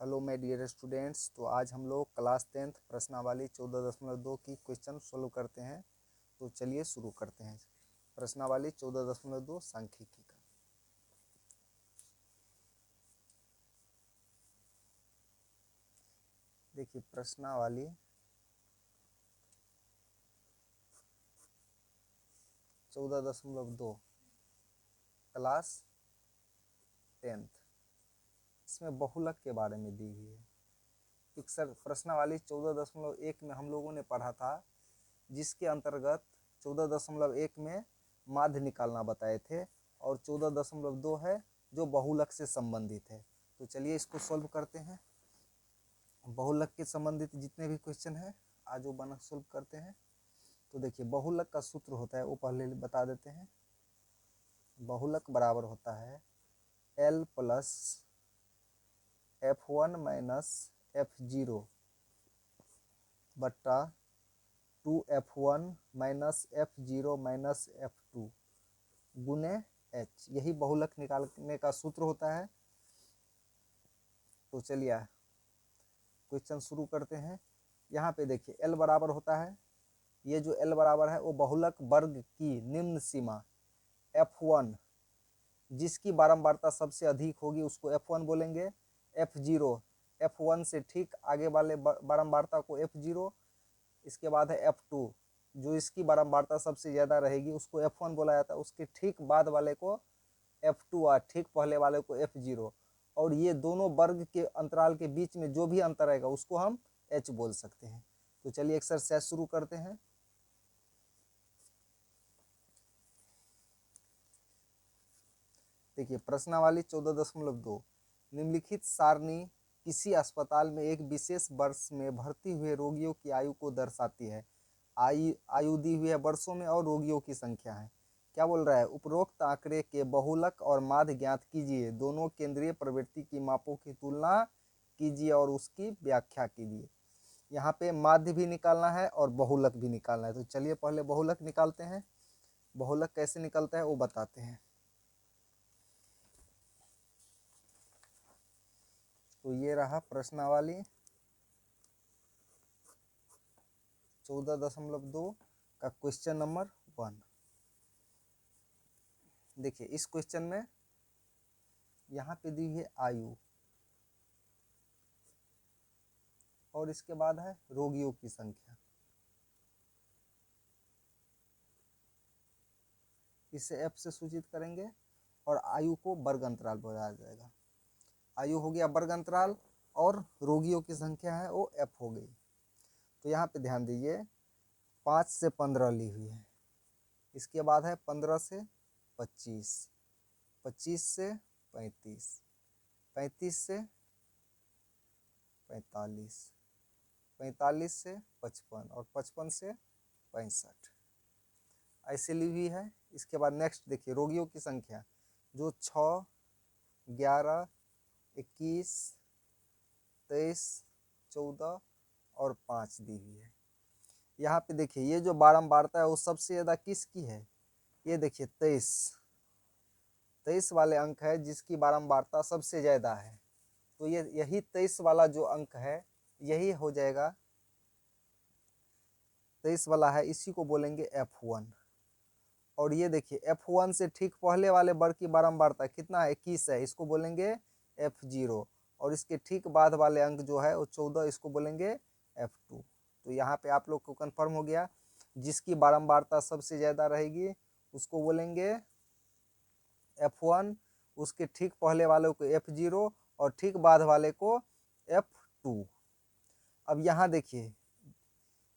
Hello my dear students. तो आज हम लोग क्लास 10th प्रश्नावली 14.2 की क्वेश्चन सोल्व करते हैं। तो चलिए शुरू करते हैं। प्रश्नावली 14.2 सांख्यिकी का। देखिए प्रश्नावली 14.2 क्लास 10th, इसमें बहुलक के बारे में दी हुई है। सर प्रश्नावली 14.1 में हम लोगों ने पढ़ा था, जिसके अंतर्गत 14.1 में माध्य निकालना बताए थे और 14.2 है जो बहुलक से संबंधित है। तो चलिए इसको सॉल्व करते हैं। बहुलक के संबंधित जितने भी क्वेश्चन हैं आज वो बना सॉल्व करते हैं। तो देखिए बहुलक का सूत्र होता है, वो पहले बता देते हैं। बहुलक बराबर होता है L plus F1 minus F0 बट्टा 2F1 minus F0 minus F2 गुने H। यही बहुलक निकालने का सूत्र होता है। तो चलिए क्वेश्चन शुरू करते हैं। यहाँ पे देखिए L बराबर होता है, ये जो L बराबर है वो बहुलक वर्ग की निम्न सीमा F1 जिसकी बारंबारता सबसे अधिक होगी उसको F1 बोलेंगे। F0 F1 से ठीक आगे वाले बारंबारता को F0। इसके बाद है F2 जो इसकी बारंबारता सबसे ज़्यादा रहेगी उसको F1 बोला जाता है। उसके ठीक बाद वाले को F2 और ठीक पहले वाले को F0। और ये दोनों वर्ग के अंतराल के बीच में जो भी अंतर आएगा उसको हम H बोल सकते हैं। तो चलिए एक्सरसाइज शुरू करते हैं। देखिए प्रश्नावली 14.2 निम्नलिखित सारणी किसी अस्पताल में एक विशेष वर्ष में भर्ती हुए रोगियों की आयु को दर्शाती है। आयु दी हुई है वर्षों में और रोगियों की संख्या है। क्या बोल रहा है, उपरोक्त आंकड़े के बहुलक और माध्य ज्ञात कीजिए, दोनों केंद्रीय प्रवृत्ति की मापों की तुलना कीजिए और उसकी व्याख्या कीजिए। यहाँ पे माध्य भी निकालना है और बहुलक भी निकालना है। तो चलिए पहले बहुलक निकालते हैं। बहुलक कैसे निकलता है वो बताते हैं। तो ये रहा प्रश्नावली 14.2 का क्वेश्चन नंबर 1। देखिए इस क्वेश्चन में यहाँ पे दी है आयु और इसके बाद है रोगियों की संख्या। इसे F से सूचित करेंगे और आयु को वर्ग अंतराल बोला जाएगा। आयु हो गया वर्ग अंतराल और रोगियों की संख्या है वो F हो गई। तो यहाँ पे ध्यान दीजिए 5 से 15 ली हुई है। इसके बाद है 15 से 25, 25 से 35, 35 से 45, 45 से 55 और 55 से 65 ऐसे ली हुई है। इसके बाद नेक्स्ट देखिए रोगियों की संख्या जो 6, 11, 21, 23, 14 और 5 दी हुई है। यहाँ पे देखिए ये जो बारंबारता है वो सबसे ज़्यादा किसकी है, ये देखिए 23 वाले अंक है जिसकी बारंबारता सबसे ज़्यादा है। तो ये यही 23 वाला जो अंक है यही हो जाएगा, 23 वाला है, इसी को बोलेंगे F1। और ये देखिए F1 से ठीक पहले वाले वर्ग की बारंबारता कितना है, 21 है, इसको बोलेंगे F0। और इसके ठीक बाद वाले अंक जो है वो 14, इसको बोलेंगे F2। तो यहाँ पे आप लोग को कंफर्म हो गया, जिसकी बारंबारता सबसे ज़्यादा रहेगी उसको बोलेंगे F1, उसके ठीक पहले वाले को F0 और ठीक बाद वाले को F2। अब यहाँ देखिए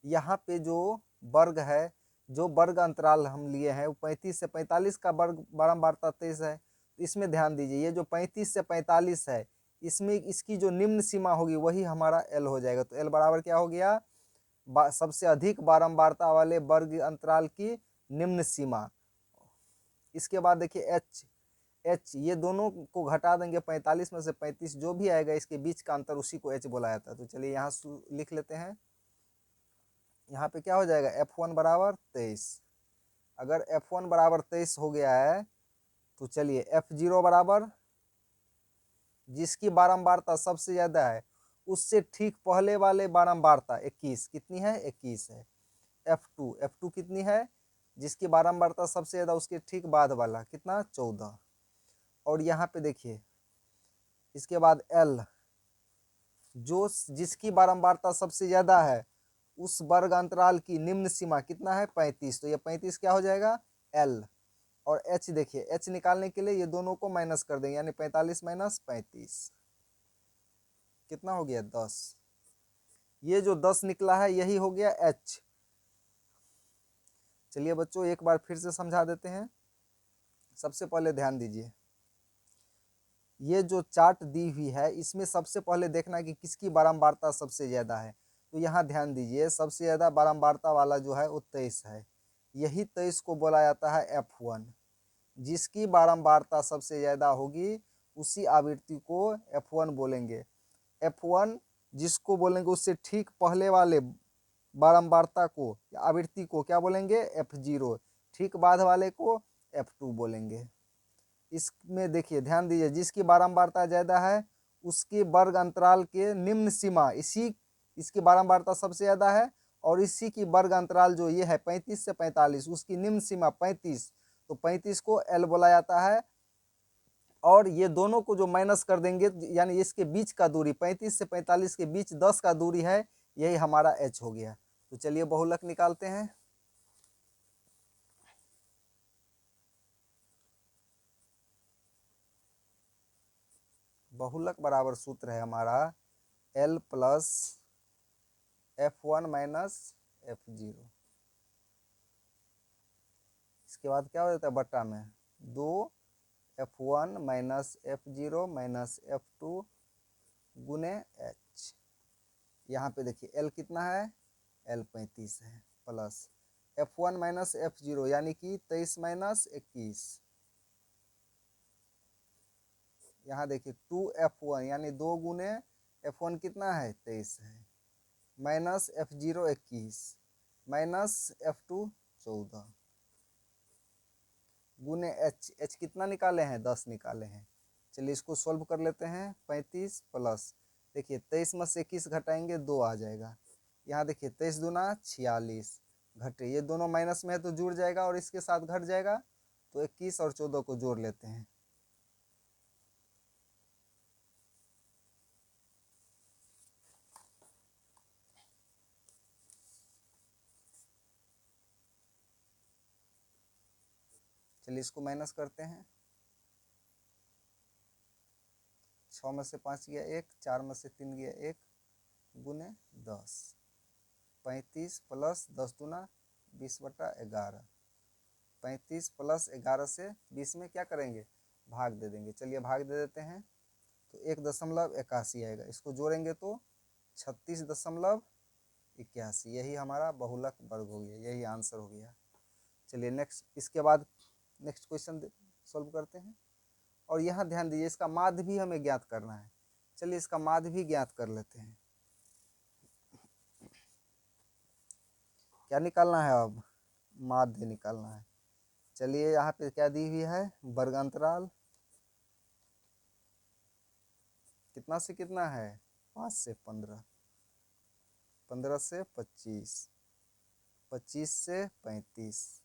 यहाँ पे जो वर्ग है, जो वर्ग अंतराल हम लिए हैं वो 35 से 45 का वर्ग बारंबारता 23 है। इसमें ध्यान दीजिए ये जो 35 से 45 है इसमें इसकी जो निम्न सीमा होगी वही हमारा L हो जाएगा। तो L बराबर क्या हो गया, सबसे अधिक बारंबारता वाले वर्ग अंतराल की निम्न सीमा। इसके बाद देखिए H ये दोनों को घटा देंगे, 45 में से 35 जो भी आएगा इसके बीच का अंतर उसी को H बोला जाता है। तो चलिए यहाँ लिख लेते हैं। यहाँ पे क्या हो जाएगा, F1 बराबर 23। अगर F1 बराबर 23 हो गया है तो चलिए F0 बराबर जिसकी बारंबारता सबसे ज्यादा है उससे ठीक पहले वाले बारंबारता 21 कितनी है, 21 है। F2 कितनी है, जिसकी बारंबारता सबसे ज्यादा उसके ठीक बाद वाला कितना, 14। और यहाँ पे देखिए इसके बाद L, जो जिसकी बारंबारता सबसे ज्यादा है उस वर्ग अंतराल की निम्न सीमा कितना है, 35। तो ये 35 क्या हो जाएगा, L। और H देखिए, H निकालने के लिए ये दोनों को माइनस कर देंगे, यानी 45 माइनस 35 कितना हो गया, 10। ये जो 10 निकला है यही हो गया H। चलिए बच्चों एक बार फिर से समझा देते हैं। सबसे पहले ध्यान दीजिए, ये जो चार्ट दी हुई है इसमें सबसे पहले देखना है कि किसकी बारंबारता सबसे ज्यादा है। तो यहाँ ध्यान दीजिए, सबसे ज्यादा बारंबारता वाला जो है वो 23 है। यही 23 को बोला जाता है F1। जिसकी बारंबारता सबसे ज्यादा होगी उसी आवृत्ति को F1 बोलेंगे। F1 जिसको बोलेंगे उससे ठीक पहले वाले बारंबारता को या आवृत्ति को क्या बोलेंगे, F0। ठीक बाद वाले को F2 बोलेंगे। इसमें देखिए ध्यान दीजिए, जिसकी बारंबारता ज्यादा है उसके वर्ग अंतराल के निम्न सीमा, इसकी बारंबारता सबसे ज्यादा है और इसी की वर्ग अंतराल जो ये है 35 से 45, उसकी निम्न सीमा 35। तो 35 को L बोला जाता है। और ये दोनों को जो माइनस कर देंगे, यानी इसके बीच का दूरी 35 से 45 के बीच 10 का दूरी है, यही हमारा H हो गया। तो चलिए बहुलक निकालते हैं। बहुलक बराबर सूत्र है हमारा L plus F1 minus F0। इसके बाद क्या हो जाता है, बट्टा में 2 F1 minus F0 minus F2 गुने H। यहाँ पे देखिए L कितना है, L 35 है, प्लस F1 माइनस F0 यानी कि 23 माइनस 21। यहाँ देखिए 2F1 यानी 2 गुने F1 कितना है, 23 है, माइनस F0 21 माइनस F2 14 गुने H कितना निकाले हैं, 10 निकाले हैं। चलिए इसको सॉल्व कर लेते हैं। 35 प्लस देखिए 23 में से 21 घटाएंगे 2 आ जाएगा। यहाँ देखिए 23 दूना 46 घटे, ये दोनों माइनस में है तो जुड़ जाएगा और इसके साथ घट जाएगा। तो 21 और 14 को जोड़ लेते हैं। चलिए इसको माइनस करते हैं। 6 में से 5 गया 1, 4 में से 3 गया 1 गुने 10। 35 प्लस 10 दूना 20/11। 35 प्लस 11 से 20 में क्या करेंगे, भाग दे देंगे। चलिए भाग दे देते हैं। तो 1.81 आएगा, इसको जोड़ेंगे तो 36.81। यही हमारा बहुलक वर्ग हो गया, यही आंसर हो गया। चलिए नेक्स्ट, इसके बाद नेक्स्ट क्वेश्चन सॉल्व करते हैं। और यहाँ ध्यान दीजिए, इसका माध्य भी हमें ज्ञात करना है। चलिए इसका माध्य भी ज्ञात कर लेते हैं। क्या निकालना है, अब माध्य निकालना है। चलिए यहाँ पे क्या दी हुई है, वर्गांतराल कितना से कितना है, 5 से 15, 15 से 25, 25 से 35,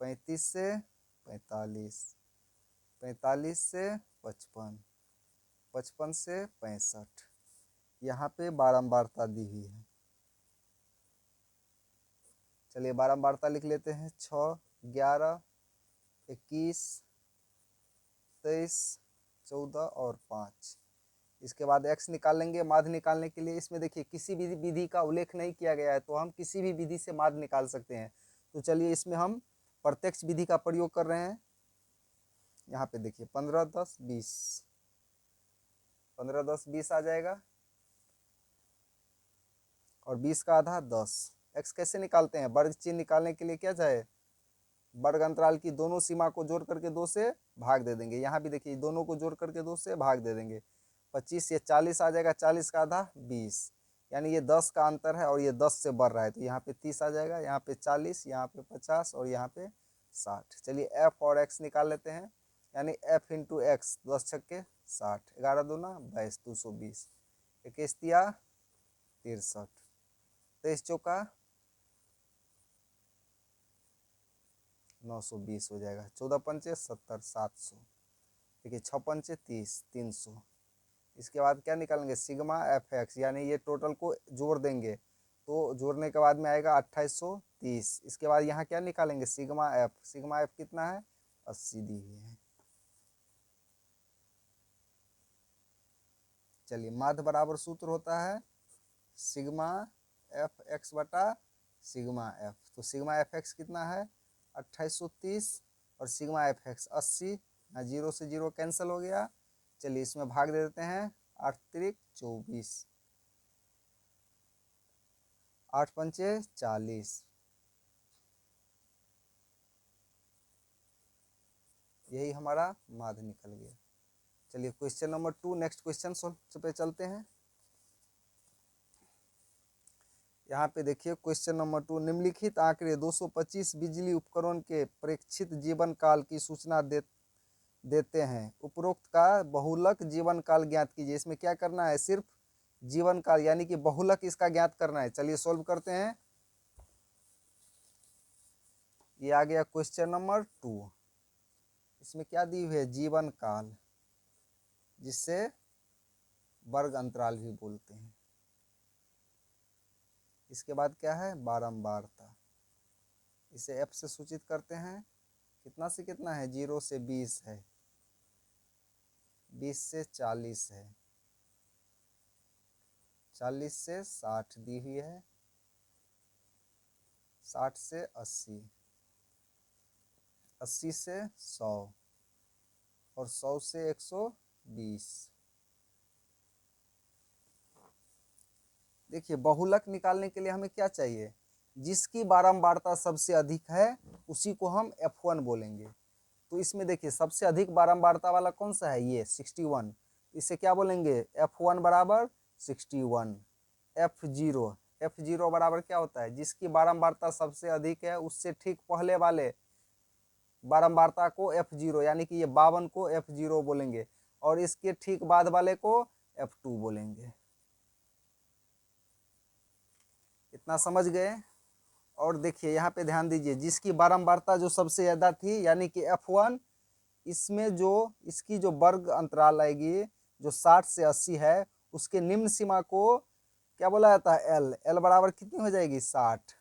35 से 45, 45 से 55, 55 से 65। यहाँ पे बारंबारता दी हुई है। चलिए बारंबारता लिख लेते हैं। 6, 11, 21, 23, 14 और 5। इसके बाद x निकाल लेंगे माध्य निकालने के लिए। इसमें देखिए किसी भी विधि का उल्लेख नहीं किया गया है, तो हम किसी भी विधि से माध्य निकाल सकते हैं। तो चलिए इसमें हम प्रत्यक्ष विधि का प्रयोग कर रहे हैं। यहाँ पे देखिए 15, 10, 20, 15, 10, 20 आ जाएगा और 20 का आधा 10। x कैसे निकालते हैं, वर्ग चिन्ह निकालने के लिए क्या चाहे, वर्ग अंतराल की दोनों सीमा को जोड़ करके 2 से भाग दे देंगे। यहाँ भी देखिए दोनों को जोड़ करके 2 से भाग दे देंगे। 25 ये 40 आ जाएगा, 40 का आधा 20, यानी ये 10 का अंतर है और ये 10 से बढ़ रहा है, तो यहाँ पे 30 आ जाएगा, यहाँ पे 40, यहाँ पे 50 और यहाँ पे 60। चलिए f और x निकाल लेते हैं, यानी f इंटू एक्स 10 छक्के 60, 11 दूना 22, 220, 21 तिया 63, 23 चौका 920 हो जाएगा, 14 पंचे 70, 700, देखिए 6 पंचे 30, 300। इसके बाद क्या निकालेंगे, सिग्मा एफ एक्स, यानी ये टोटल को जोड़ देंगे तो जोड़ने के बाद में आएगा 2830। इसके बाद यहाँ क्या निकालेंगे, सिग्मा एफ कितना है, 80 दी हुई है। चलिए माध्य बराबर सूत्र होता है सिग्मा एफ एक्स बटा सिग्मा एफ। तो सिग्मा एफ एक्स कितना है 2830 और सिग्मा एफ एक्स 80, यहाँ 0 से 0 कैंसिल हो गया। चलिए इसमें भाग दे देते हैं, 8 त्रिक 24, 8 पंचे 40, यही हमारा माध्य निकल गया। चलिए question number 2, next question solve पे चलते हैं। यहाँ पे देखिए क्वेश्चन नंबर 2, निम्नलिखित आंकड़े 225 बिजली उपकरण के प्रेक्षित जीवन काल की सूचना देते हैं, उपरोक्त का बहुलक जीवन काल ज्ञात कीजिए। इसमें क्या करना है, सिर्फ जीवन काल यानी कि बहुलक इसका ज्ञात करना है। चलिए सॉल्व करते हैं। ये आ गया क्वेश्चन नंबर 2। इसमें क्या दी हुई है, जीवन काल, जिससे वर्ग अंतराल भी बोलते हैं। इसके बाद क्या है, बारंबारता, इसे एफ से सूचित करते हैं। कितना से कितना है, 0 से 20 है, 20 से 40 है, 40 से 60 दी हुई है, 60 से 80, 80 से 100 और 100 से 120। देखिए बहुलक निकालने के लिए हमें क्या चाहिए, जिसकी बारंबारता सबसे अधिक है उसी को हम F1 बोलेंगे। तो इसमें देखिए सबसे अधिक बारंबारता वाला कौन सा है, ये 61, इसे क्या बोलेंगे, F1 बराबर 61। F0 बराबर क्या होता है, जिसकी बारंबारता सबसे अधिक है उससे ठीक पहले वाले बारंबारता को F0 यानी कि ये 52 को F0 बोलेंगे और इसके ठीक बाद वाले को F2 बोलेंगे। इतना समझ गए। और देखिए यहाँ पे ध्यान दीजिए, जिसकी बारंबारता जो सबसे ज़्यादा थी यानी कि F1, इसमें जो इसकी जो वर्ग अंतराल आएगी जो 60 से 80 है, उसके निम्न सीमा को क्या बोला जाता है, एल बराबर कितनी हो जाएगी, 60,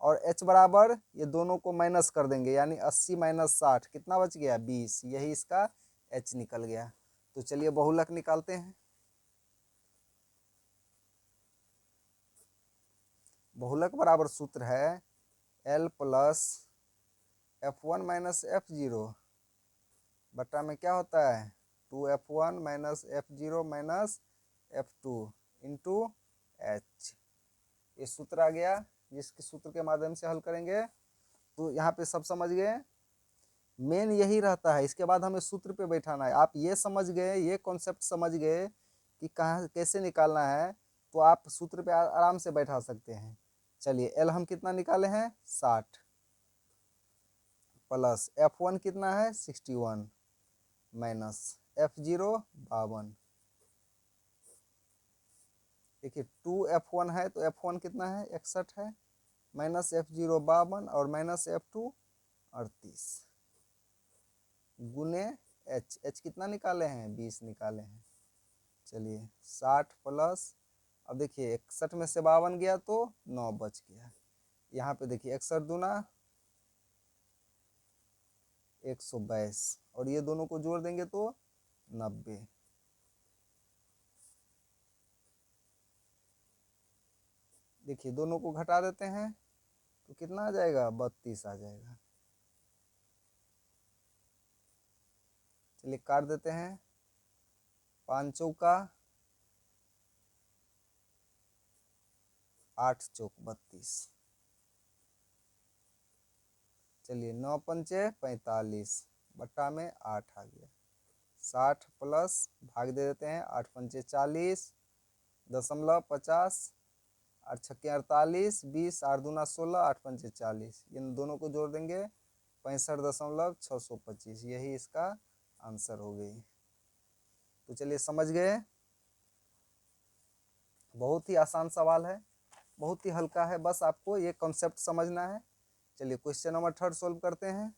और एच बराबर ये दोनों को माइनस कर देंगे यानी 80 माइनस 60 कितना बच गया, 20, यही इसका एच निकल गया। तो चलिए बहुलक निकालते हैं। बहुलक बराबर सूत्र है L plus F1 minus F0 बटा में क्या होता है, 2F1 minus F0 minus F2 into H. ये सूत्र आ गया, जिसके सूत्र के माध्यम से हल करेंगे। तो यहाँ पे सब समझ गए, मेन यही रहता है। इसके बाद हमें सूत्र पे बैठाना है। आप ये समझ गए, ये कॉन्सेप्ट समझ गए कि कहाँ कैसे निकालना है, तो आप सूत्र पे आराम से बैठा सकते हैं। चलिए एल हम कितना निकाले हैं, 60, प्लस F1 कितना है 61 माइनस F0 52। देखिए 2F1 है तो F1 कितना है 61 है, माइनस F0 52 और माइनस F2 38 गुने एच कितना निकाले हैं, 20 निकाले हैं। चलिए 60 प्लस, अब देखिए 61 में से 52 गया तो 9 बच गया। यहाँ पे देखिए 61 दूना 122 और ये दोनों को जोड़ देंगे तो 90। देखिए दोनों को घटा देते हैं तो कितना आ जाएगा, 32 आ जाएगा। चलिए काट देते हैं, 5 चौका 8 चौक 32। चलिए 9 पंचे 45 बट्टा में 8 आ गया। 60 प्लस भाग दे देते हैं, 8 पंचे 40 दशमलव 50, 8 छक्के 48, 20, 8 दूना 16, 8 पंचे 40, इन दोनों को जोड़ देंगे 65.625, यही इसका आंसर हो गई। तो चलिए समझ गए, बहुत ही आसान सवाल है, बहुत ही हल्का है, बस आपको ये कॉन्सेप्ट समझना है। चलिए क्वेश्चन नंबर 3 सोल्व करते हैं।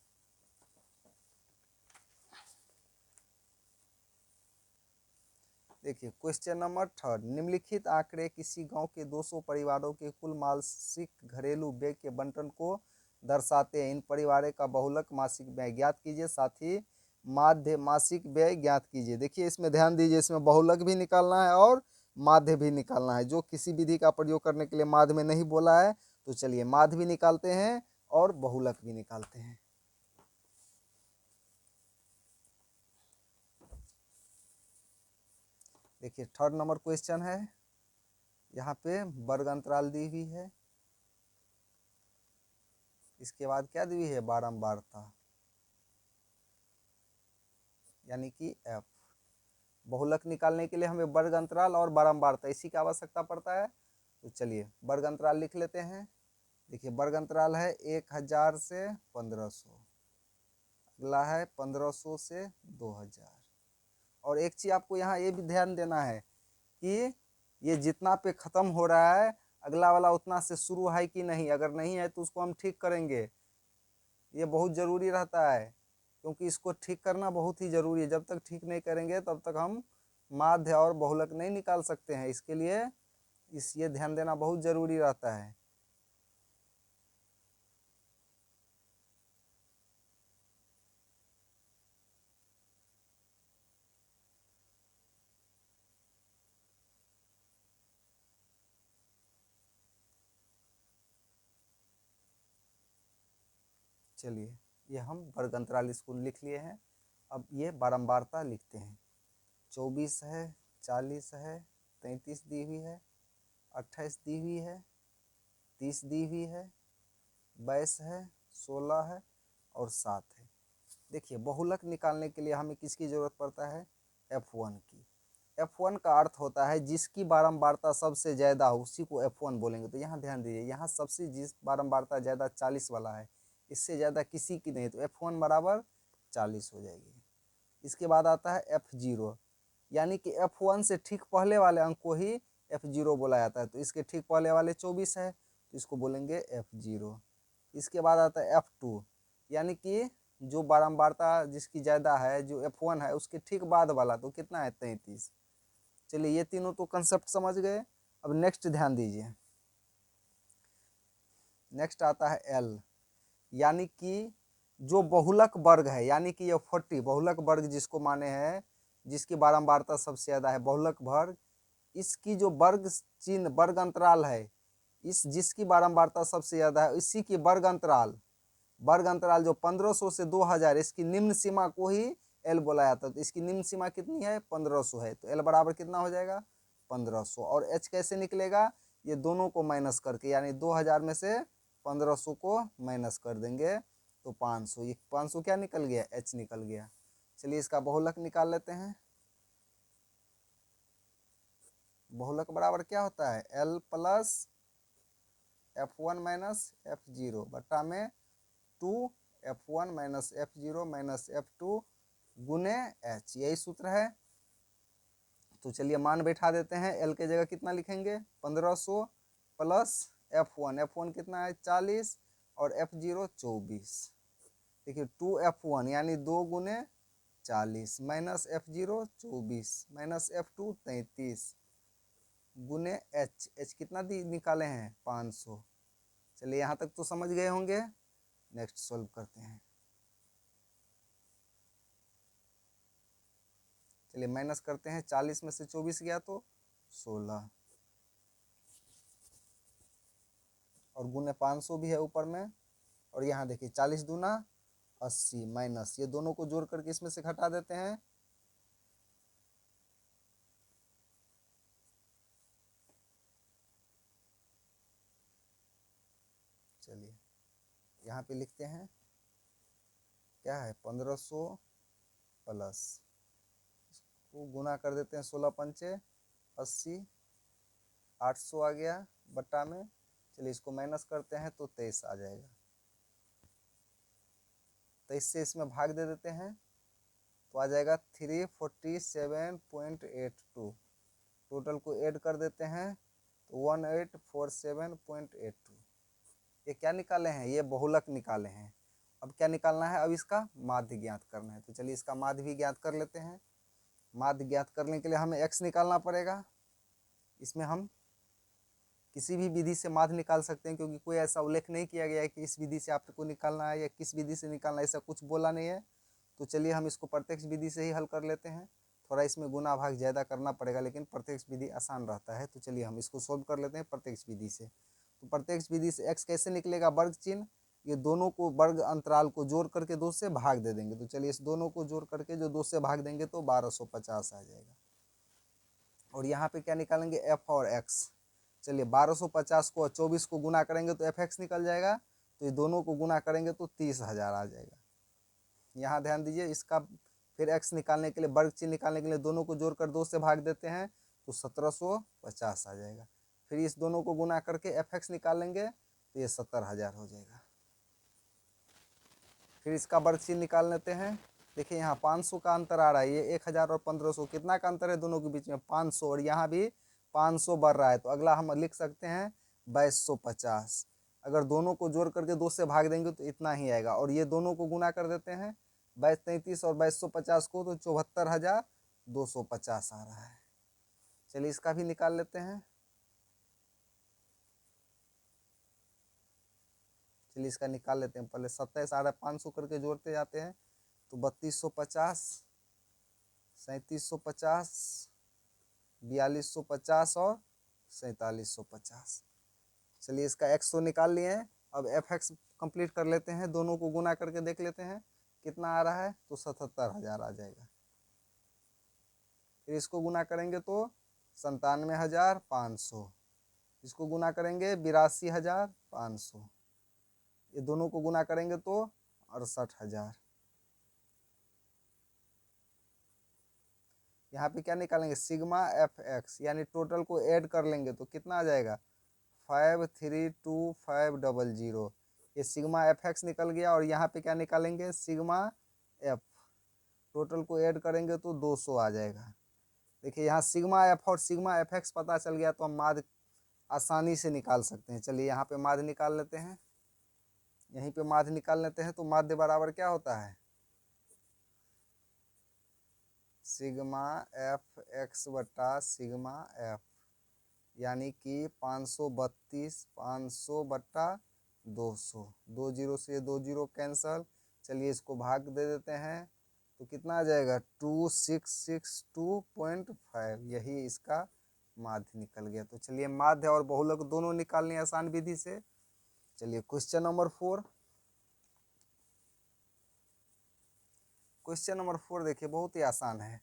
देखिए क्वेश्चन नंबर 3, निम्नलिखित आंकड़े किसी गांव के 200 परिवारों के कुल मासिक घरेलू व्यय के बंटन को दर्शाते हैं। इन परिवारों का बहुलक मासिक व्यय ज्ञात कीजिए, साथ ही माध्य मासिक व्यय ज्ञात कीजिए। देखिए इसमें ध्यान दीजिए, इसमें बहुलक भी निकालना है और माध्य भी निकालना है। जो किसी विधि का प्रयोग करने के लिए माध्य में नहीं बोला है, तो चलिए माध्य भी निकालते हैं और बहुलक भी निकालते हैं। देखिए 3rd नंबर क्वेश्चन है, यहाँ पे वर्ग अंतराल दी हुई है, इसके बाद क्या दी हुई है, बारंबारता, यानी कि f। बहुलक निकालने के लिए हमें वर्ग अंतराल और बारंबारता इसी की आवश्यकता पड़ता है। तो चलिए वर्ग अंतराल लिख लेते हैं। देखिए वर्ग अंतराल है 1000 से 1500, अगला है 1500 से 2000। और एक चीज आपको यहाँ ये भी ध्यान देना है कि ये जितना पे खत्म हो रहा है, अगला वाला उतना से शुरू है कि नहीं, अगर नहीं है तो उसको हम ठीक करेंगे। ये बहुत जरूरी रहता है, क्योंकि इसको ठीक करना बहुत ही जरूरी है। जब तक ठीक नहीं करेंगे तब तक हम माध्य और बहुलक नहीं निकाल सकते हैं। इसके लिए ये ध्यान देना बहुत जरूरी रहता है। चलिए ये हम वर्ग अंतराल इसको लिख लिए हैं। अब ये बारंबारता लिखते हैं। 24 है, 40 है, 33 दी हुई है, 28 दी हुई है, 30 दी हुई है, 22 है, 16 है और 7 है। देखिए बहुलक निकालने के लिए हमें किसकी जरूरत पड़ता है, F1 की। F1 का अर्थ होता है जिसकी बारंबारता सबसे ज़्यादा हो उसी को F1 बोलेंगे। तो यहाँ ध्यान दीजिए, यहाँ सबसे जिस बारंबारता ज़्यादा 40 वाला है, इससे ज़्यादा किसी की नहीं, तो F1 बराबर 40 हो जाएगी। इसके बाद आता है F0, यानी कि F1 से ठीक पहले वाले अंक को ही F0 बोला जाता है। तो इसके ठीक पहले वाले 24 है, तो इसको बोलेंगे F0। इसके बाद आता है F2, यानी कि जो बारंबारता जिसकी ज़्यादा है, जो F1 है, उसके ठीक बाद वाला, तो कितना है, 33। चलिए ये तीनों तो कंसेप्ट समझ गए। अब नेक्स्ट ध्यान दीजिए, नेक्स्ट आता है L, यानी कि जो बहुलक वर्ग है, यानी कि ये 40 बहुलक वर्ग जिसको माने हैं, जिसकी बारंबारता सबसे ज़्यादा है, बहुलक वर्ग, इसकी जो वर्ग चिन्ह वर्ग अंतराल है, इस जिसकी बारंबारता सबसे ज़्यादा है, इसी की वर्ग अंतराल जो 1500 से 2000, इसकी निम्न सीमा को ही L बोला जाता है। तो इसकी निम्न सीमा कितनी है, 1500 है, तो L बराबर कितना हो जाएगा, 1500। और H कैसे निकलेगा, ये दोनों को माइनस करके, यानी 2000 में से 1500 को माइनस कर देंगे तो 500। ये 500 क्या निकल गया, H निकल गया। चलिए इसका बहुलक निकाल लेते हैं। बहुलक बराबर क्या होता है, L plus F1 minus F0 बटा में 2 F1 minus F0 minus F2 गुने H, यही सूत्र है। तो चलिए मान बैठा देते हैं। L के जगह कितना लिखेंगे, 1500 प्लस F1 कितना है, 40 और F0 24। देखिए 2F1 यानी 2 गुने 40 माइनस F0 24 माइनस F2 33 गुने H कितना निकाले हैं, 500। चलिए यहाँ तक तो समझ गए होंगे। नेक्स्ट सॉल्व करते हैं। चलिए माइनस करते हैं, 40 में से 24 गया तो 16 और गुने 500 भी है ऊपर में। और यहाँ देखिए 40 दूना 80 माइनस, ये दोनों को जोड़ करके इसमें से घटा देते हैं। चलिए यहाँ पे लिखते हैं, क्या है, 1500 प्लस, इसको गुना कर देते हैं, 16 पंचे 80, 800 आ गया बट्टा में। चलिए इसको माइनस करते हैं तो 23 आ जाएगा। 23 से इसमें भाग दे देते हैं तो आ जाएगा 347.82। टोटल को ऐड कर देते हैं तो 1847.82। ये क्या निकाले हैं, ये बहुलक निकाले हैं। अब क्या निकालना है, अब इसका माध्य ज्ञात करना है। तो चलिए इसका माध्य भी ज्ञात कर लेते हैं। माध्य ज्ञात करने के लिए हमें x निकालना पड़ेगा। इसमें हम किसी भी विधि से माध्य निकाल सकते हैं, क्योंकि कोई ऐसा उल्लेख नहीं किया गया है कि इस विधि से आपको निकालना है या किस विधि से निकालना है, ऐसा कुछ बोला नहीं है। तो चलिए हम इसको प्रत्यक्ष विधि से ही हल कर लेते हैं। थोड़ा इसमें गुना भाग ज़्यादा करना पड़ेगा, लेकिन प्रत्यक्ष विधि आसान रहता है। तो चलिए हम इसको सोल्व कर लेते हैं प्रत्यक्ष विधि से। तो प्रत्यक्ष विधि से x कैसे निकलेगा, वर्ग चिन्ह, ये दोनों को वर्ग अंतराल को जोड़ करके 2 से भाग दे देंगे। तो चलिए इस दोनों को जोड़ करके जो 2 से भाग देंगे तो 1250 आ जाएगा। और यहाँ पे क्या निकालेंगे, f और x। चलिए 1250 को 24 को गुना करेंगे तो fx निकल जाएगा। तो ये दोनों को गुना करेंगे तो 30,000 आ जाएगा। यहाँ ध्यान दीजिए, इसका फिर x निकालने के लिए, वर्ग चिन्ह निकालने के लिए दोनों को जोड़कर 2 से भाग देते हैं तो 1750 आ जाएगा। फिर इस दोनों को गुना करके fx निकालेंगे तो ये 70,000 हो जाएगा। फिर इसका वर्ग चिन्ह निकाल लेते हैं। देखिए यहाँ 500 का अंतर आ रहा है, ये 1000 और 1500 कितना का अंतर है दोनों के बीच में, 500, और यहाँ भी 500 बढ़ रहा है। तो अगला हम लिख सकते हैं 2250। अगर दोनों को जोड़ करके 2 से भाग देंगे तो इतना ही आएगा। और ये दोनों को गुना कर देते हैं 2233 और 2250 को, तो 74,250 आ रहा है। चलिए इसका भी निकाल लेते हैं। चलिए इसका निकाल लेते हैं। पहले 27 आ रहा है, 500 करके जोड़ते जाते हैं तो 3250, 3750, 4250 और 4750। चलिए इसका x तो निकाल लिए हैं। अब fx कंप्लीट कर लेते हैं, दोनों को गुना करके देख लेते हैं कितना आ रहा है, तो 77,000 आ जाएगा। फिर इसको गुना करेंगे तो 97,500, इसको गुना करेंगे 82,500, ये दोनों को गुना करेंगे तो 68,000। यहाँ पे क्या निकालेंगे, सिग्मा एफ एक्स, यानी टोटल को ऐड कर लेंगे तो कितना आ जाएगा, 532,500। ये सिग्मा एफ एक्स निकल गया। और यहाँ पे क्या निकालेंगे, सिग्मा एफ, टोटल को ऐड करेंगे तो 200 आ जाएगा। देखिए यहाँ सिग्मा एफ और सिग्मा एफ एक्स पता चल गया तो हम माध्य आसानी से निकाल सकते हैं। चलिए यहाँ पे माध्य निकाल लेते हैं। यहीं पे माध्य निकाल लेते हैं तो माध्य बराबर क्या होता है, सिग्मा एफ एक्स बटा सिग्मा एफ, यानी कि 532 500 बटा 200। 2 जीरो से 2 जीरो कैंसल। चलिए इसको भाग दे देते हैं तो कितना आ जाएगा, 2662.5। यही इसका माध्य निकल गया। तो चलिए माध्य और बहुलक दोनों निकालने आसान विधि से। चलिए क्वेश्चन नंबर 4। क्वेश्चन नंबर 4 देखिए, बहुत ही आसान है।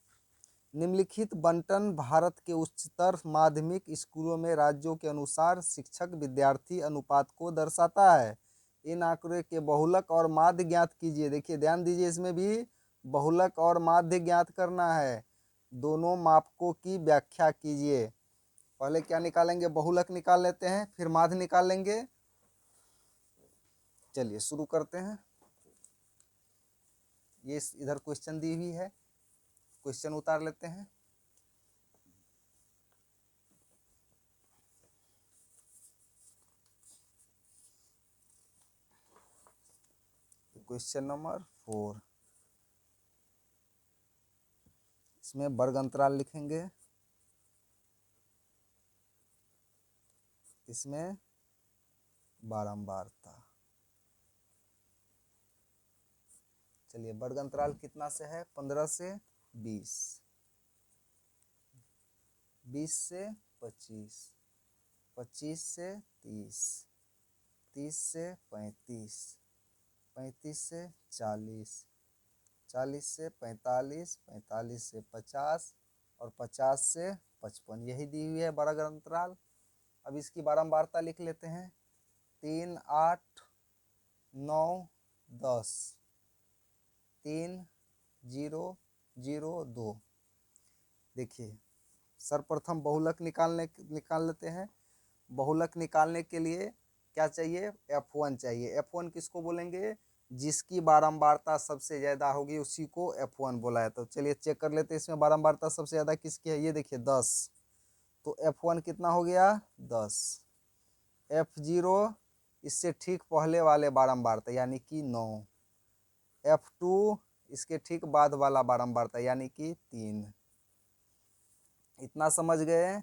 निम्नलिखित बंटन भारत के उच्चतर माध्यमिक स्कूलों में राज्यों के अनुसार शिक्षक विद्यार्थी अनुपात को दर्शाता है। इन आंकड़े के बहुलक और माध्य ज्ञात कीजिए। देखिए ध्यान दीजिए, इसमें भी बहुलक और माध्य ज्ञात करना है। दोनों मापकों की व्याख्या कीजिए। पहले क्या निकालेंगे, बहुलक निकाल लेते हैं, फिर माध्य निकाल लेंगे। चलिए शुरू करते हैं। ये इधर क्वेश्चन दी हुई है, क्वेश्चन उतार लेते हैं। क्वेश्चन नंबर 4, इसमें वर्ग अंतराल लिखेंगे, इसमें बारंबारता। चलिए वर्ग अंतराल कितना से है, 15 से 20, 20 से 25, 25 से 30, 30 से 35, 35 से 40, 40 से 45, 45 से 50 और 50 से 55। यही दी हुई है वर्ग अंतराल। अब इसकी बारंबारता लिख लेते हैं, 3, 8, 9, 10, 3, 0, 0, 2। देखिए सर्वप्रथम बहुलक निकाल लेते हैं। बहुलक निकालने के लिए क्या चाहिए, F1 चाहिए। F1 किसको बोलेंगे, जिसकी बारंबारता सबसे ज़्यादा होगी उसी को F1 बोला है। तो चलिए चेक कर लेते हैं इसमें बारंबारता सबसे ज़्यादा किसकी है। ये देखिए 10, तो F1 कितना हो गया 10। F0 इससे ठीक पहले वाले बारंबारता यानी कि 9। F2 इसके ठीक बाद वाला बारंबारता यानी कि 3। इतना समझ गए।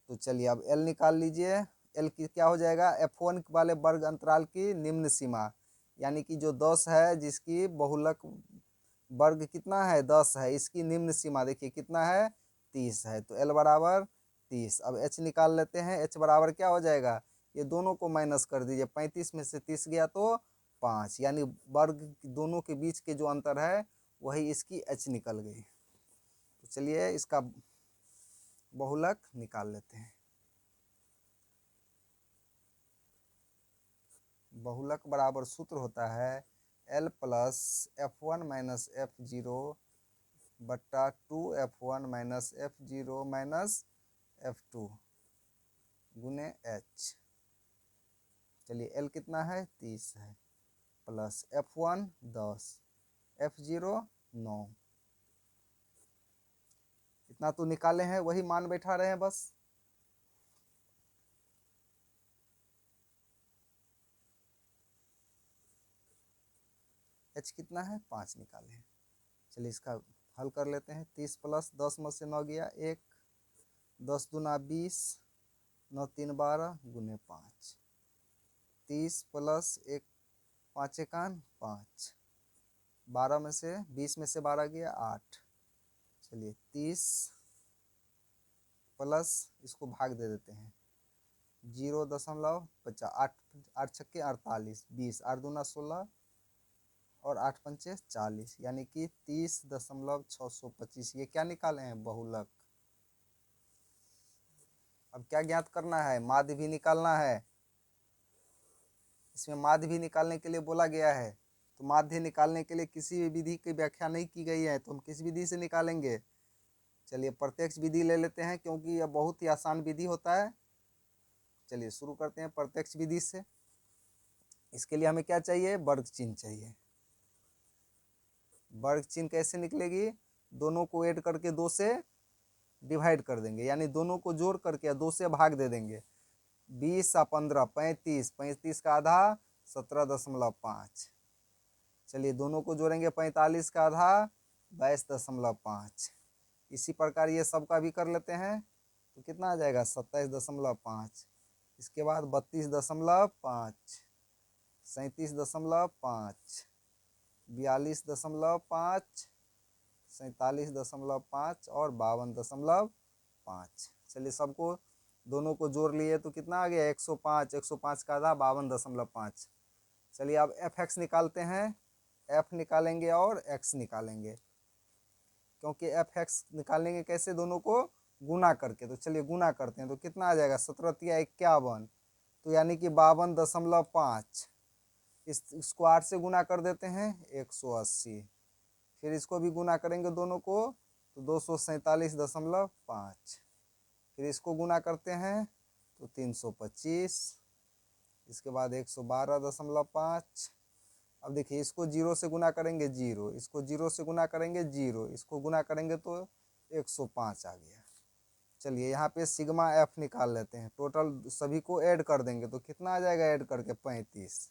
तो चलिए अब L निकाल लीजिए। L की क्या हो जाएगा, F1 वाले वर्ग अंतराल की निम्न सीमा, यानी कि जो 10 है जिसकी बहुलक वर्ग कितना है 10 है, इसकी निम्न सीमा देखिए कितना है 30 है। तो L बराबर 30। अब H निकाल लेते हैं। H बराबर क्या हो जाएगा, ये दोनों को माइनस कर दीजिए। 35 में से 30 गया तो 5, यानी वर्ग दोनों के बीच के जो अंतर है वही इसकी H निकल गई। तो चलिए इसका बहुलक निकाल लेते हैं। बहुलक बराबर सूत्र होता है L plus F1 minus F0 बट्टा 2F1 minus F0 minus F2 गुने H। चलिए L कितना है 30 है, प्लस F1 10, F0 9। इतना तो निकाले हैं, वही मान बैठा रहे हैं बस। H कितना है 5 निकाले हैं। चलिए इसका हल कर लेते हैं। 30 प्लस 10 में से 9 गया 1, 10 दूना 20, 9 3 12 गुने 5। 30 प्लस 1 5 एकान 5, 12 में से 20 में से 12 गया 8। चलिए 30 प्लस इसको भाग दे देते हैं 0.50, 8 8 छक्के 48, 20 8 दूना 16 और 8 पंचे 40, यानी कि 30.625। ये क्या निकाले हैं बहुलक। अब क्या ज्ञात करना है, माध्य भी निकालना है। इसमें माध्य भी निकालने के लिए बोला गया है। तो माध्य निकालने के लिए किसी भी विधि की व्याख्या नहीं की गई है, तो हम किस विधि से निकालेंगे। चलिए प्रत्यक्ष विधि ले लेते हैं, क्योंकि यह बहुत ही आसान विधि होता है। चलिए शुरू करते हैं प्रत्यक्ष विधि से। इसके लिए हमें क्या चाहिए, वर्ग चिन्ह चाहिए। वर्ग चिन्ह कैसे निकलेगी, दोनों को ऐड करके 2 से डिवाइड कर देंगे, यानी दोनों को जोड़ करके 2 से भाग दे देंगे। 20 और 15 35, 35 का आधा 17.5। चलिए दोनों को जोड़ेंगे, 45 का आधा 22.5। इसी प्रकार ये सबका भी कर लेते हैं, तो कितना आ जाएगा 27.5। इसके बाद 32.5, 37.5, 42.5, 47.5 और 52.5। चलिए सबको दोनों को जोड़ लिए तो कितना आ गया 105, 105 का आधा 52.5। चलिए अब एफ एक्स निकालते हैं। एफ निकालेंगे और एक्स निकालेंगे, क्योंकि एफ एक्स निकालेंगे कैसे, दोनों को गुना करके। तो चलिए गुना करते हैं, तो कितना आ जाएगा 17×51, तो यानी कि 52.5। इसको 8 से गुना कर देते हैं 180। फिर इसको भी गुना करेंगे दोनों को, तो 247.5। फिर इसको गुना करते हैं तो 325। इसके बाद 112.5। अब देखिए इसको 0 से गुना करेंगे 0, इसको 0 से गुना करेंगे 0, इसको गुना करेंगे तो 105 आ गया। चलिए यहाँ पे सिग्मा एफ निकाल लेते हैं। टोटल सभी को ऐड कर देंगे तो कितना आ जाएगा ऐड करके 35।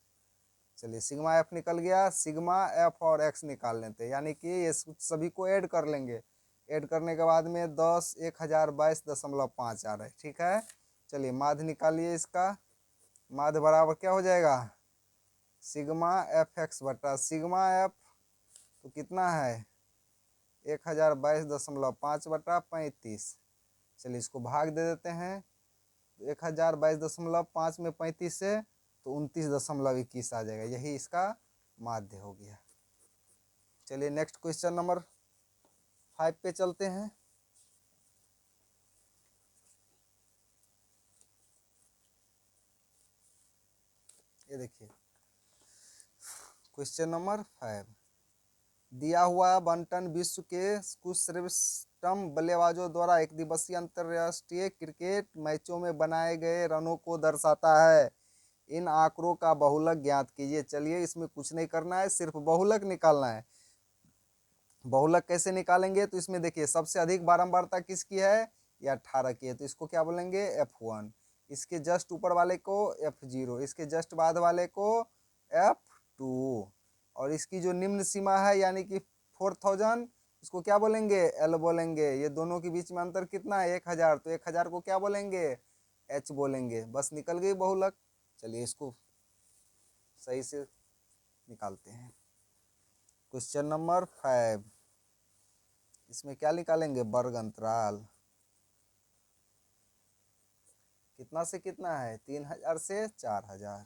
चलिए सिग्मा एफ निकल गया। सिग्मा एफ और एक्स निकाल लेते हैं, यानी कि ये सभी को ऐड कर लेंगे। ऐड करने के बाद में 10,1022.5 आ रहा है, ठीक है। चलिए माध्य निकालिए इसका। माध्य बराबर क्या हो जाएगा, सिग्मा एफ एक्स बटा सिग्मा एफ, तो कितना है 1022.5 बटा 35। चलिए इसको भाग दे देते हैं। 1022.5 में 35 से तो 29.21 आ जाएगा, यही इसका माध्य हो गया। चलिए नेक्स्ट क्वेश्चन नंबर 5 पे चलते हैं। ये देखिए क्वेश्चन नंबर 5। दिया हुआ बंटन विश्व के कुछ श्रेष्ठतम बल्लेबाजों द्वारा एक दिवसीय अंतर्राष्ट्रीय क्रिकेट मैचों में बनाए गए रनों को दर्शाता है। इन आंकड़ों का बहुलक ज्ञात कीजिए। चलिए इसमें कुछ नहीं करना है, सिर्फ बहुलक निकालना है। बहुलक कैसे निकालेंगे, तो इसमें देखिए सबसे अधिक बारंबारता किसकी है, ये 18 की है, तो इसको क्या बोलेंगे F1। इसके जस्ट ऊपर वाले को F0, इसके जस्ट बाद वाले को F2, और इसकी जो निम्न सीमा है यानी कि 4000, इसको क्या बोलेंगे L बोलेंगे। ये दोनों के बीच में अंतर कितना है 1000, तो 1000 को क्या बोलेंगे H बोलेंगे। बस निकल गई बहुलक। चलिए इसको सही से निकालते हैं। क्वेश्चन नंबर 5, इसमें क्या निकालेंगे, वर्ग अंतराल। कितना से कितना है, 3000 से 4000,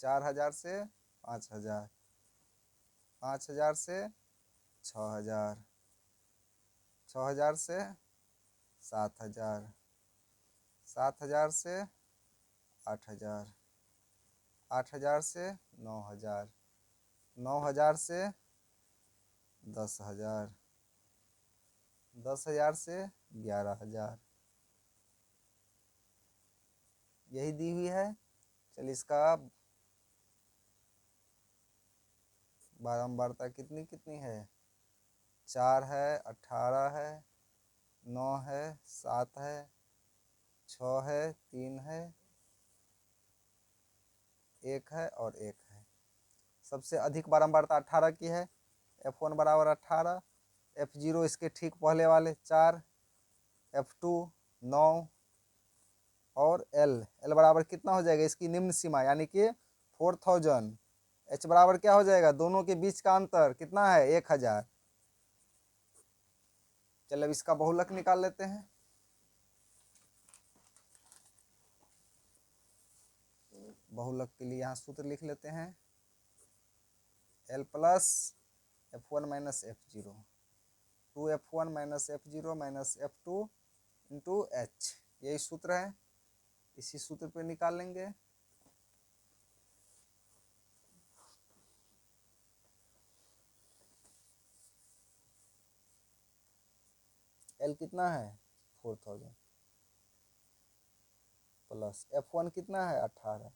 4000 से 5000, 5000 से 6000, 6000 से 7000, 7000 से 8000, 8000 से 9000, 9000 से 10000, 10000 से 11000, यही दी हुई है। चलिए इसका बारंबारता कितनी कितनी है, 4 है, 18 है, 9 है, 7 है, 6 है, 3 है, 1 है और 1 है। सबसे अधिक बारंबारता 18 की है। F1 बराबर 18, F0 इसके ठीक पहले वाले 4, F2 9, और L बराबर कितना हो जाएगा, इसकी निम्न सीमा यानी कि 4000। H बराबर क्या हो जाएगा, दोनों के बीच का अंतर कितना है 1000। चलिए अब इसका बहुलक निकाल लेते हैं। बहुलक के लिए यहाँ सूत्र लिख लेते हैं, L plus F1 minus F0, 2F1 minus F0 minus F2 into H, यही सूत्र है। इसी सूत्र पे निकाल लेंगे। L कितना है 4000 प्लस F1 कितना है 18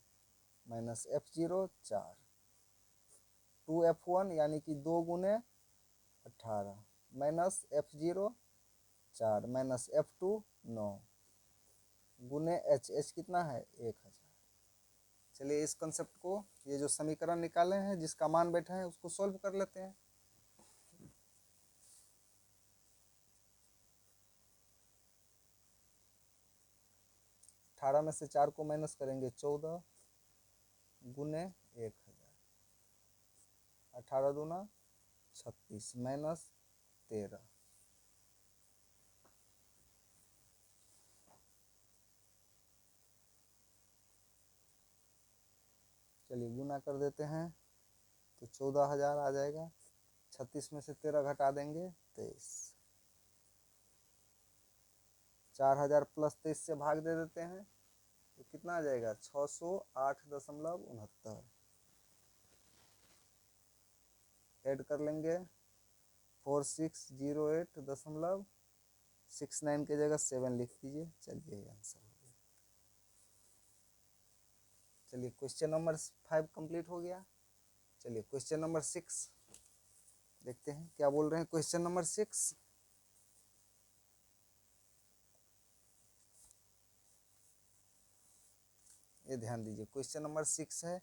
माइनस F0 4, 2F1 यानी कि 2 गुने 18 माइनस F0 4 माइनस F2 9 गुने H कितना है 1000। चलिए इस कंसेप्ट को, ये जो समीकरण निकाले हैं जिसका मान बैठा है उसको सॉल्व कर लेते हैं। अठारह में से 4 को माइनस करेंगे 14 गुने 1000, 18 दूना 36 माइनस 13, चलिए गुना कर देते हैं तो 14000 आ जाएगा। 36 में से 13 घटा देंगे 23, 4000 प्लस 23 से भाग दे देते हैं तो कितना आ जाएगा 608.69। ऐड कर लेंगे 4608.69 की जगह 7 लिख दीजिए। चलिए आंसर हो गया। चलिए क्वेश्चन नंबर 5 कंप्लीट हो गया। चलिए क्वेश्चन नंबर 6 देखते हैं क्या बोल रहे हैं। क्वेश्चन नंबर 6, ये ध्यान दीजिए। क्वेश्चन नंबर 6 है,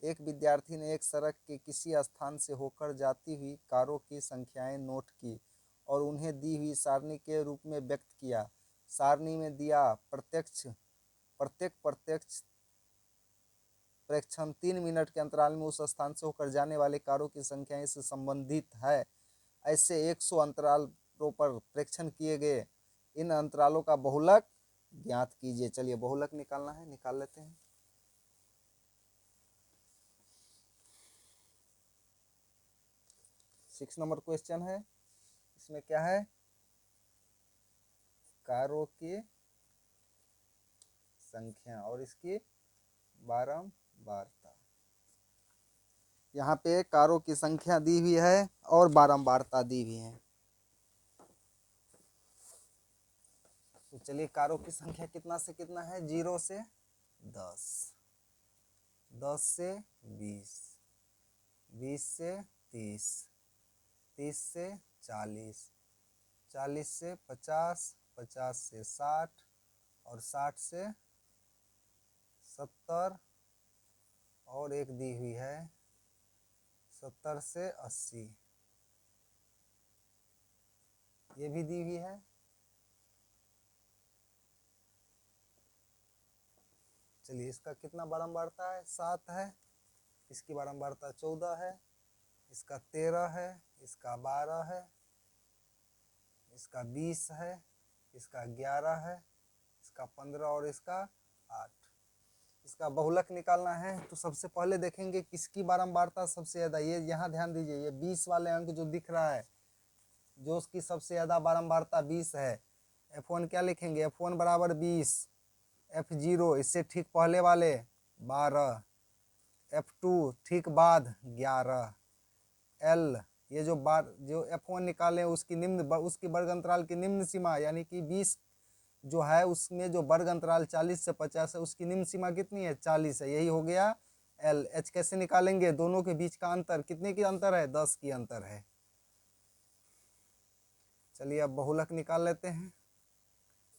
एक विद्यार्थी ने एक सड़क के किसी स्थान से होकर जाती हुई कारों की संख्याएं नोट की और उन्हें दी हुई सारणी के रूप में व्यक्त किया। सारणी में दिया प्रत्येक प्रेक्षण 3 मिनट के अंतराल में उस स्थान से होकर जाने वाले कारों की संख्या इससे संबंधित है। ऐसे 100 अंतरालों पर प्रेक्षण किए गए इन अंतरालों का बहुलक ज्ञात कीजिए। चलिए बहुलक निकालना है, निकाल लेते हैं। सिक्स नंबर क्वेश्चन है, इसमें क्या है, कारों की संख्या और इसकी बारंबारता। यहाँ पे कारों की संख्या दी हुई है और बारंबारता दी हुई है। तो चलिए कारों की संख्या कितना से कितना है, 0 से 10, 10 से 20, 20 से 30, 30 से 40, 40 से 50, 50 से 60 और 60 से 70 और एक दी हुई है 70 से 80, ये भी दी हुई है। चलिए इसका कितना बारंबारता है, 7 है, इसकी बारंबारता 14 है, इसका 13 है, इसका 12 है, इसका 20 है, इसका 11 है, इसका 15 और इसका 8। इसका बहुलक निकालना है तो सबसे पहले देखेंगे किसकी बारंबारता सबसे ज़्यादा। ये यहाँ ध्यान दीजिए, ये 20 वाले अंक जो दिख रहा है, जो उसकी सबसे ज़्यादा बारंबारता 20 है, F1 क्या लिखेंगे, F1 बराबर 20, F0 इससे ठीक पहले वाले 12, F2 ठीक बाद 11, L ये जो F1 निकाले उसकी वर्ग अंतराल की निम्न सीमा यानी कि 20 जो है उसमें जो वर्ग अंतराल 40 से 50 है उसकी निम्न सीमा कितनी है, 40 है, यही हो गया L। H कैसे निकालेंगे, दोनों के बीच का अंतर कितने की अंतर है, 10 की अंतर है। चलिए अब बहुलक निकाल लेते हैं।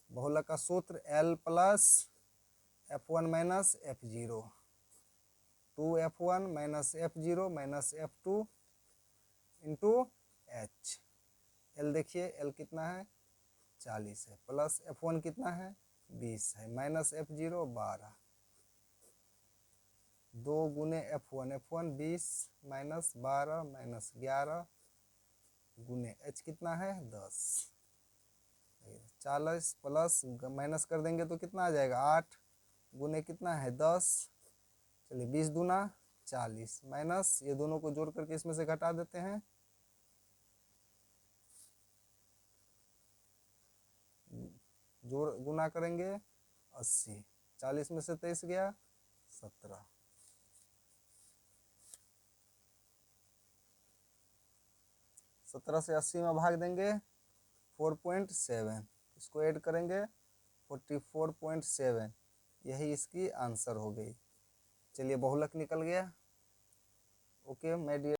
बहुलक का सूत्र L plus F1 minus F0, 2F1 minus F0 minus F2 into H। L देखिए L कितना है, 40 है, प्लस F1 कितना है, 20 है, माइनस F0 12, 2 गुने F1, F1 20 माइनस 12 माइनस 11 गुने H कितना है, 10, 40 प्लस माइनस कर देंगे तो कितना आ जाएगा, 8 गुने कितना है, 10। चलिए 20 दूना 40 माइनस ये दोनों को जोड़ करके इसमें से घटा देते हैं, जोड़ गुना करेंगे 80, 40 में से 23 गया 17, 17 से 80 में भाग देंगे 4.7, इसको ऐड करेंगे 44.7, यही इसकी आंसर हो गई। चलिए बहुलक निकल गया। Okay my dear.